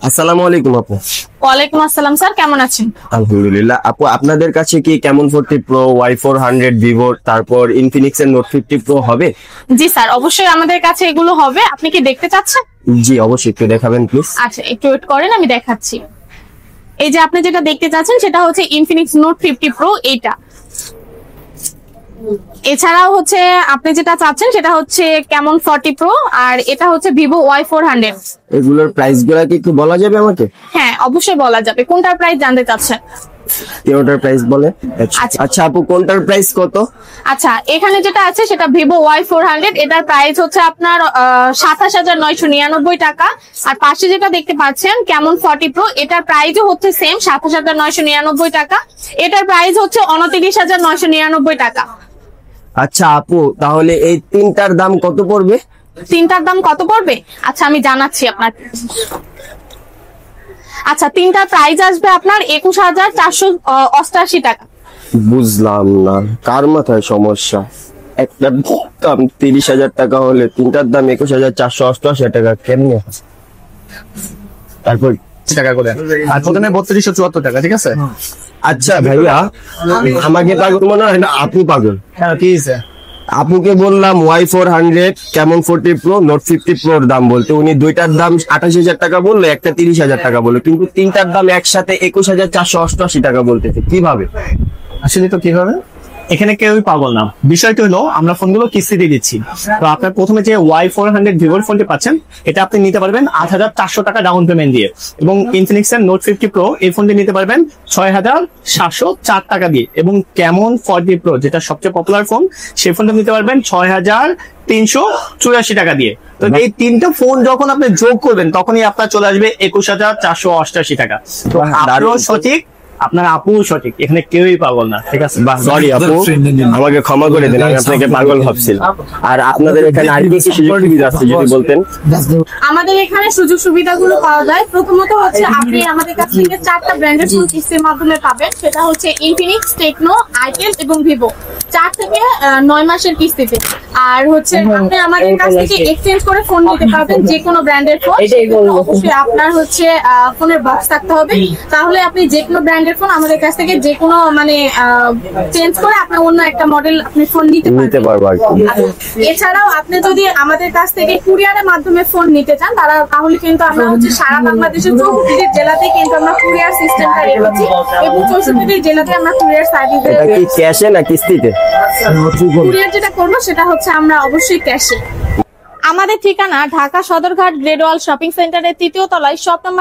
আসসালামু আলাইকুম আপু। ওয়ালাইকুম আসসালাম স্যার, কেমন আছেন? আলহামদুলিল্লাহ আপু, আপনাদের কাছে কি কেমন 40 প্রো, Y400, ভিভো, তারপর ইনফিনিক্স এর নোট 50 প্রো হবে? জি স্যার, অবশ্যই আমাদের কাছে এগুলো হবে। আপনি কি দেখতে চাচ্ছেন? জি অবশ্যই, একটু দেখাবেন প্লিজ। আচ্ছা, একটু ওয়েট করেন, আমি দেখাচ্ছি। এই যে আপনি যেটা দেখতে চাচ্ছেন সেটা হচ্ছে ইনফিনিক্স নোট 50 প্রো এইটা। এছাড়াও হচ্ছে আপনি যেটা চাচ্ছেন সেটা হচ্ছে কেমন 40 প্রো, আর এটা হচ্ছে ভিভো Y400। এগুলোর প্রাইস গুলা কি একটু বলা যাবে আমাকে? হ্যাঁ, অবশ্যই বলা যাবে। কোনটার প্রাইস জানতে চাচ্ছেন? কোনটার প্রাইস বলে? আচ্ছা। আচ্ছা আপু, কোনটার প্রাইস কত? আচ্ছা, এখানে যেটা আছে সেটা ভিভো Y400, এটার প্রাইস হচ্ছে আপনার 27,999 টাকা। আর পাশে যেটা দেখতে পাচ্ছেন কেমন 40 প্রো, এটার প্রাইসও হচ্ছে সেম 27,999 টাকা। এটার প্রাইস হচ্ছে 29,999 টাকা। আচ্ছা আপু, তাহলে এই তিনটার দাম কত পড়বে? তিনটার দাম কত পড়বে? আচ্ছা, আমি জানাচ্ছি আপনার। আচ্ছা, তিনটার প্রাইস আসবে আপনার 21,488 টাকা। বুঝলাম না, কার মাথায় সমস্যা? একটার দাম 30,000 টাকা হলে তিনটার দাম 21,488 টাকা কেমনে? তারপর টাকা করে আর প্রথমে 3274 টাকা, ঠিক আছে? আচ্ছা ভাইয়া, আমাকে পাগল মনে হয় না, আপু পাগল। হ্যাঁ, কি হয়েছে? আপুকে বললাম Y400 কেমন 40 প্রো, নোট 50 প্রোর দাম বলতে, উনি দুইটার দাম 28,000 টাকা বললো, একটা 30,000 টাকা বললো, কিন্তু তিনটার দাম একসাথে 21,488 টাকা বলতেছে। কিভাবে? আসলে তো কি হবে, এখানে কেউই পাগল না। বিষয়টা হলো আমরা ফোনগুলো কিস্তিতে দিচ্ছি। তো আপনার প্রথমে যে Y400 ভিভোর ফোনটি পাচ্ছেন, এটা আপনি নিতে পারবেন 8,400 টাকা ডাউন পেমেন্ট দিয়ে, এবং ইনফিনিক্স এর নোট 50 প্রো এই ফোনটি নিতে পারবেন 6,704 টাকা দিয়ে, এবং কেমন 40 প্রো যেটা সবচেয়ে পপুলার ফোন, সেই ফোনটা নিতে পারবেন 6,384 টাকা দিয়ে। তো এই তিনটা ফোন যখন আপনি যোগ করবেন তখনই আপনার চলে আসবে 21,488 টাকা। তো আপনারও সঠিক, আপনার আপু সঠিক, এখানে কেউই পাগল না, ঠিক আছে? সরি আপু, আমাকে ক্ষমা করে দিন, আমি আপনাকে পাগল ভাবছিলাম। আর আপনাদের এখানে আর কি কি সুযোগ সুবিধা আছে যদি বলতেন? আমাদের এখানে সুযোগ সুবিধাগুলো পাওয়া যায়। প্রথমত হচ্ছে আপনি আমাদের কাছ থেকে 4টা ব্র্যান্ডের ফোন কিস্তির মাধ্যমে পাবেন। সেটা হচ্ছে ইনফিনিক্স, টেকনো, আইটেল এবং ভিভো, 4 থেকে 9 মাসের কিস্তিতে। আর হচ্ছে আপনি আমাদের কাছ থেকে এক্সচেঞ্জ করে ফোন নিতে পারবেন, যে কোনো ব্র্যান্ডের ফোন। অবশ্যই আপনার হচ্ছে ফোনের বক্স থাকতে হবে, তাহলে আপনি যে কোনো ব্র্যান্ডের ফোন আমাদের কাছ থেকে যে কোনো মানে চেঞ্জ করে আপনার অন্য একটা মডেল আপনি ফোন নিতে পারবেন। এছাড়াও আপনি যদি আমাদের কাছ থেকে কুরিয়ারের মাধ্যমে ফোন নিতে চান তাহলে কিন্তু আমরা হচ্ছে সারা বাংলাদেশের 64টি জেলাতে কিন্তু আমরা কুরিয়ার সিস্টেমটা রেখেছি, এবং 64টি জেলাতে আমরা কুরিয়ার সার্ভিস দিই। এটা কি ক্যাশে না কিস্তিতে? কুরিয়ার যেটা করবো সেটা হচ্ছে আমরা অবশ্যই ক্যাশে। আমাদের ঠিকানা ঢাকা সদরঘাট গ্রেড ওয়াল শপিং সেন্টারের 3য় তলায়, শপ নম্বর